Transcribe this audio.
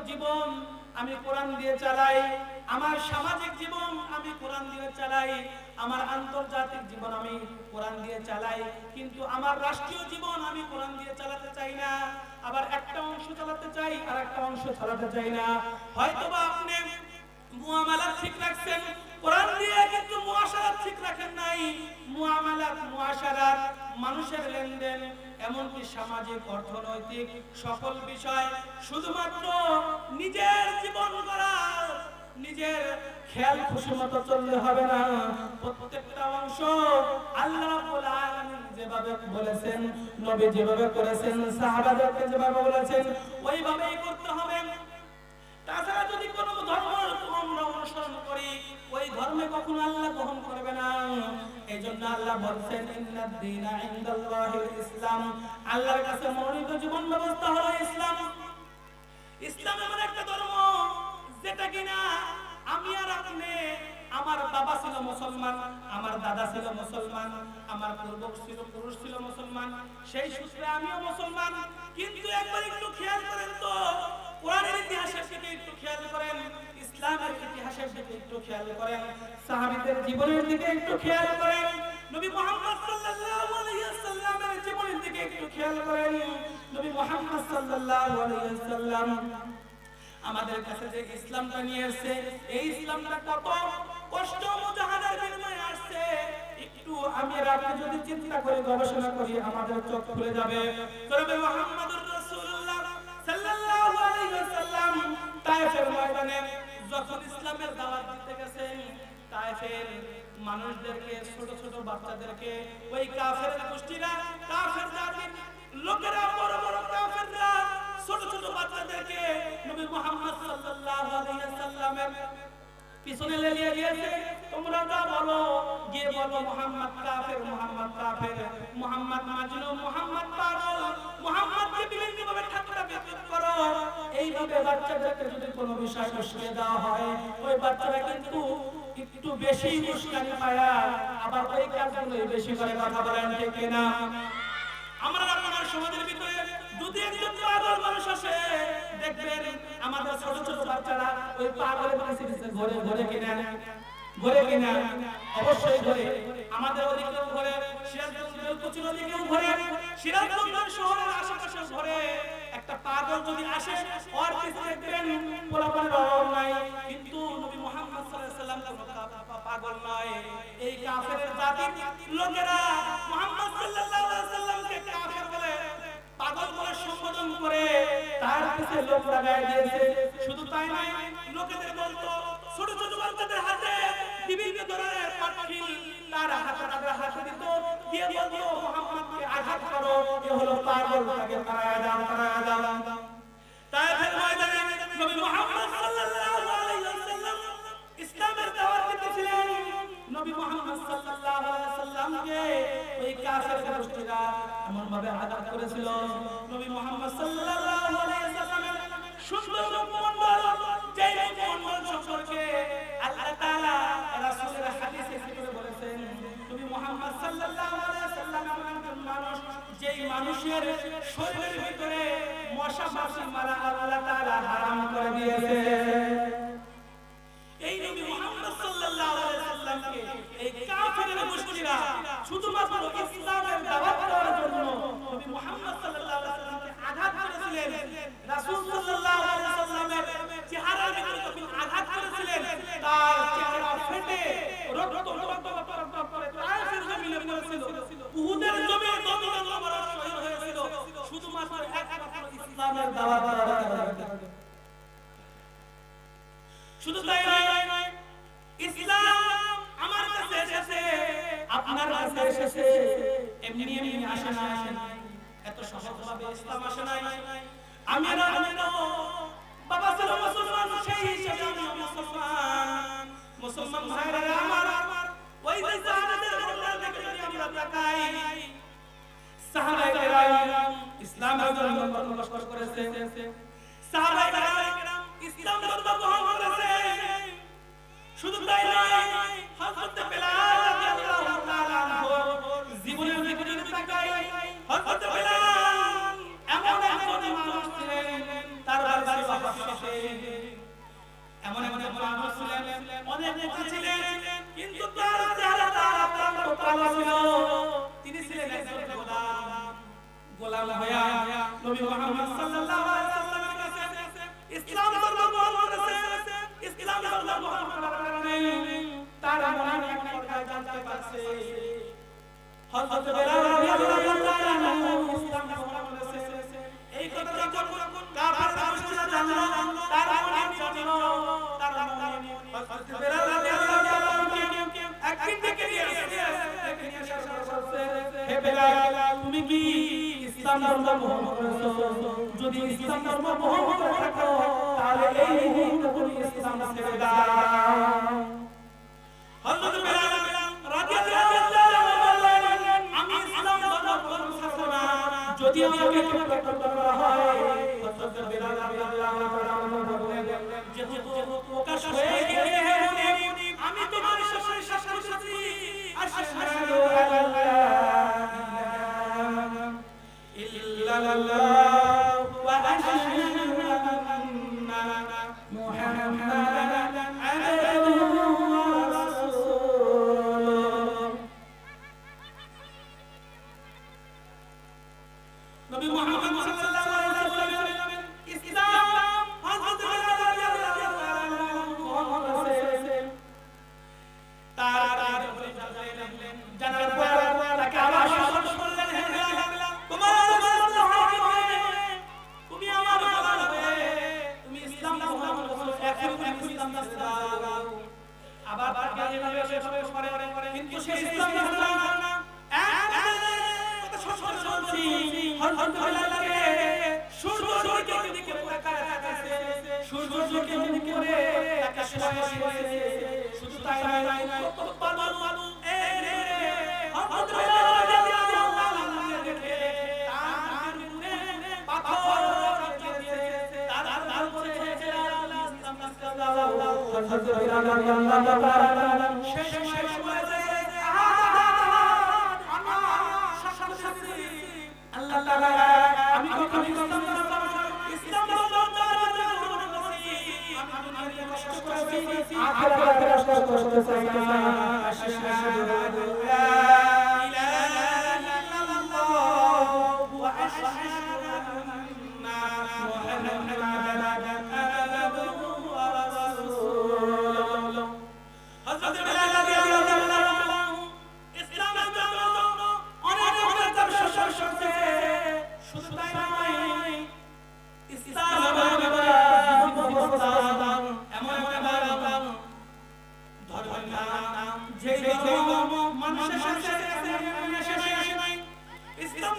জীবন আমি কোরআন দিয়ে চালাই, আমার সামাজিক জীবন আমি কোরআন দিয়ে চালাই, আমার আন্তর্জাতিক জীবন আমি কোরআন দিয়ে চালাই, কিন্তু আমার রাষ্ট্রীয় জীবন আমি কোরআন দিয়ে চালাতে চাই না। আবার একটা অংশ চালাতে চাই আর একটা অংশ চালাতে চাই না। হয়তোবা আপনি মুআমালাত ঠিক রাখছেন কোরআন দিয়ে, কিন্তু মুআশারাত ঠিক রাখেন নাই। মুআমালাত, মুআশারাত, মানুষের লেনদেন, এমনকি সামাজিক, অর্থনৈতিক সকল বিষয় শুধুমাত্র নিজের জীবন গড়ার, নিজের খেয়াল খুশি মতো চললে হবে না। প্রত্যেকটা অংশ আল্লাহ রাব্বুল আলামিন যেভাবে বলেছেন, নবী যেভাবে করেছেন, সাহাবাদেরকে যেভাবে বলেছেন, ওইভাবেই করতে হবে। তাছাড়া যদি কোনো ধর্ম আমরা অনুসরণ করি, ওই ধর্মে কখনো আল্লাহ গ্রহণ করবে না। এই জন্য আল্লাহ বলছেন, ইন্নাদ দীনা ইনদাল্লাহিল ইসলাম, আল্লাহর কাছে মনোনীত জীবন ব্যবস্থা হলো ইসলাম। ইসলাম এমন একটা ধর্ম যেটা কিনা আমি আর আপনি, আমার বাবা ছিল মুসলমান, আমার দাদা ছিল মুসলমান, আমার পুরুষ ছিল মুসলমান, সেই সূত্রে আমিও মুসলমান। কিন্তু একবার একটু খেয়াল করেন তো, কোরআনের ইতিহাসের দিকে একটু খেয়াল করেন, ইসলামের ইতিহাসের দিকে একটু খেয়াল করেন, সাহাবীদের জীবনের দিকে একটু খেয়াল করেন, নবী মুহাম্মদ সাল্লাল্লাহু আলাইহি ওয়াসাল্লামের জীবনের দিকে একটু খেয়াল করেন। নবী মুহাম্মদ সাল্লাল্লাহু আলাইহি ওয়াসাল্লাম আমাদের কাছে যে ইসলামটা নিয়ে আসছে, এই ইসলামটা কত কষ্ট মুজাহাদার বিনিময়ে আসছে, একটু আমি আর আপনি যদি চিন্তা করে গবেষণা করি আমাদের চোখ খুলে যাবে। তবে মুহাম্মদুর রাসূলুল্লাহ সাল্লাল্লাহু আলাইহি ওয়াসাল্লাম তায়েফের ময়দানে যখন ইসলামের দাওয়াত দিতে গেছেন, তায়েফের মানুষদেরকে, ছোট ছোট বাচ্চাদেরকে, ওই কাফের গোষ্ঠীরা, কাফের জাতির লোকেরা, বড় বড় কাফেররা ছোট ছোট বাচ্চাদেরকে নবী মুহাম্মদ সাল্লাল্লাহু আলাইহি ওয়াসাল্লামের পিছনে লেলিয়ে দিয়েছে। তোমরা যা বলো, গিয়ে বলো মুহাম্মদ কাফের, মুহাম্মদ কাফের, মুহাম্মদ মাজনুন, মুহাম্মদ পাগল, মুহাম্মদকে বিভিন্ন ভাবে ঠাট্টা বিদ্রুপ করো। এইভাবে বাচ্চাদেরকে যদি কোনো বিষয় উস্কে দেওয়া হয়, ওই বাচ্চারা কিন্তু একটু বেশি উস্কানি পায়, আবার ওই কাজগুলোই বেশি করে কথা বলেন, ঠিক কিনা? আমরা আপনার সমাজের ভিতরে যদি একজন পাগল মানুষ আসে, দেখবেন আমাদের ছোট ছোট বাচ্চারা ওই পাগলের কাছে ঘরে ঘরে কিনা, ঘরে কিনা, অবশ্যই ঘরে। আমাদের ওদিকেও ঘরে, সিরাজগঞ্জের কুচি নদীকেও ঘরে, সিরাজগঞ্জ শহরের আশেপাশে ঘরে। একটা পাগল যদি আসে, ওর কাছে দেখবেন পোলাপানের অভাব নাই, কিন্তু নবী মুহাম্মদ সাল্লাল্লাহু আলাইহি ওয়াসাল্লাম পাগল নয়। এই কাফের জাতির লোকেরা মুহাম্মদ সাল্লাল্লাহু আলাইহি ওয়াসাল্লামকে কাফের বলে, পাগল বলে সম্বোধন করে, তার পিছে লোক লাগায় দিয়েছে। শুধু তাই নয়, লোকেদের বলতো, ছোট ছোট বাচ্চাদের হাতে বিভিন্ন ধরনের পাটকিল তার হাতে দিত, দিয়ে বলতো মুহাম্মদকে আঘাত করো, এ হলো পাগল, তাকে তাড়ায় দাও, তাড়ায় দাও। তায়েফের ময়দানে নবী মুহাম্মদ সাল্লাল্লাহু আলাইহি ওয়াসাল্লাম ইসলামের দাওয়াত দিতেছিলেন। নবী মুহাম্মদ সাল্লাল্লাহু আলাইহি ওয়াসাল্লামকে ওই কাফের গোষ্ঠীরা এমন ভাবে আঘাত করেছিল, নবী মুহাম্মদ সাল্লাল্লাহু আলাইহি ওয়াসাল্লামের সুন্দর মুখমণ্ডল, যেই মুখমণ্ডল সম্পর্কে আল্লাহ তাআলা রাসূলের হাদিসে করে বলেছেন, নবী মুহাম্মদ সাল্লাল্লাহু আলাইহি ওয়াসাল্লাম এমন একজন মানুষ, যেই মানুষের শরীরের ভিতরে মশা মাছি মারা আল্লাহ তাআলা হারাম করে দিয়েছে। এই নবী মুহাম্মদ সাল্লাল্লাহু আলাইহি ওয়াসাল্লামকে এই কাফের গোষ্ঠীরা শুধুমাত্র ইসলামের দাওয়াত দেওয়ার জন্য নবী মুহাম্মদ সাল্লাল্লাহু আলাইহি ওয়াসাল্লামকে আঘাত করেছিলেন। রাসূল সাল্লাল্লাহু আলাইহি ওয়াসাল্লামের চেহারার ভিতরে যখন আঘাত করেছিলেন, তার চেহারা ফেটে রক্ত করে তায়েফের জমিনে পড়েছিল, উহুদের জমিনে দমদম মারা শহীদ হয়েছিল, শুধুমাত্র একমাত্র ইসলামের দাওয়াত দেওয়ার কারণে। শুধু তাই নয়, ইসলাম আমার কাছে এসেছে, আপনার কাছে এসেছে, এমনি এমনি আসে না, এত সহজভাবে ইসলাম আসে নাই। আমি বাবা ছিল মুসলমান, সেই হিসেবে আমি মুসলমান। মুসলমান ভাইরা আমার, ওই যে সাহাবাদের ঘটনা থেকে যদি আমরা তাকাই, সাহাবায়ে কেরাম ইসলামের জন্য কষ্ট করেছে, সাহাবায়ে কেরাম ইসলাম ধর্ম গ্রহণ করেছে। শুধু তাই নয়, হযরত বেলাল রাদিয়াল্লাহু তাআলা জীবনের দিকে তাকাই, হযরত বেলাল এমন একজন মানুষ ছিলেন, তার বাড়ির শেষে গোলাম হয়া নবী মুহাম্মদ সাল্লাল্লাহু আলাইহি ওয়াসাল্লামের কাছে ইসলাম ধর্ম গ্রহণ করেছে। ইসলাম ধর্ম গ্রহণ করার কারণে তার মনে একটা কথা জানতে পারছে, হযরত বেলাল রাদিয়াল্লাহু তাআলা ইসলাম গ্রহণ করেছে। এই কথা যখন কাফের মুশরিকরা জানলো, তার মনে জানলো, তার মনে হযরত বেলাল রাদিয়াল্লাহু তাআলা একদিন থেকে নিয়ে আসছে, হে বেলাল তুমি কি ইসলাম ধর্ম গ্রহণ করেছো? যদি ইসলাম ধর্ম গ্রহণ করে থাকো তাহলে এই মুহূর্তে তুমি ইসলাম ছেড়ে দাও। হযরত বেলাল রাদিয়াল্লাহু তাআলা বললেন, আমি ইসলাম ধর্ম গ্রহণ করব না, যদি আমাকে গ্রেফতার করা হয়। হযরত বেলাল রাদিয়াল্লাহু তাআলা বললেন, যেহেতু প্রকাশ হয়ে গেছে, আমি তোমার সাথে সাক্ষী দিচ্ছি, আশহাদু আল্লা ইলাহা ইল্লাল্লাহ ওয়া আশহাদু আন্না মুহাম্মাদান আবদুহু ওয়া রাসূলুহু। নবী মুহাম্মদ সাল্লাল্লাহু আলাইহি ওয়াসাল্লাম ইসলাম হযরত বেলাল রাদিয়াল্লাহু তাআলা করেছেন। তার জানার পর তাকে আবার স্মরণ করলেন, হে বেলাল তোমার তুমি আমার গোলাম হবে, তুমি ইসলাম গ্রহণ করেছো, এখন ইসলাম দাও। আবার তাকে যেভাবে করে কিন্তু সে ইসলাম গ্রহণ না। কথা শুনছি হযরত বেলালকে সূর্যের দিকে তাকায় আছে, সূর্যের দিকে করে তাকে শোয়াইছে। শুধু তাই নয়, বালু এই রে হযরত বেলাল রাদিয়াল্লাহু তাআলা দেখে তার উপরে পাথর দিয়েছে, তার ধার করেছে ইসলাম দাও। হযরত বেলাল রাদিয়াল্লাহু তাআলা শেষ বলেছে, আল্লাহ তাআলা আমি কখনো ইসলাম আখিরাতে কষ্ট করতে চাই না। আশহাদু আল্লা ইলাহা ইল্লাল্লাহ ওয়া আশহাদু আন্না মুহাম্মাদান আবদুহু ওয়া রাসূলুহু। হযরত বেলাল রাদিয়াল্লাহু তাআলা ইসলামের জন্য অনেক সংগ্রাম করছে। শুধু তাই নয়, ইসলাম মানুষের সাথে ইসলাম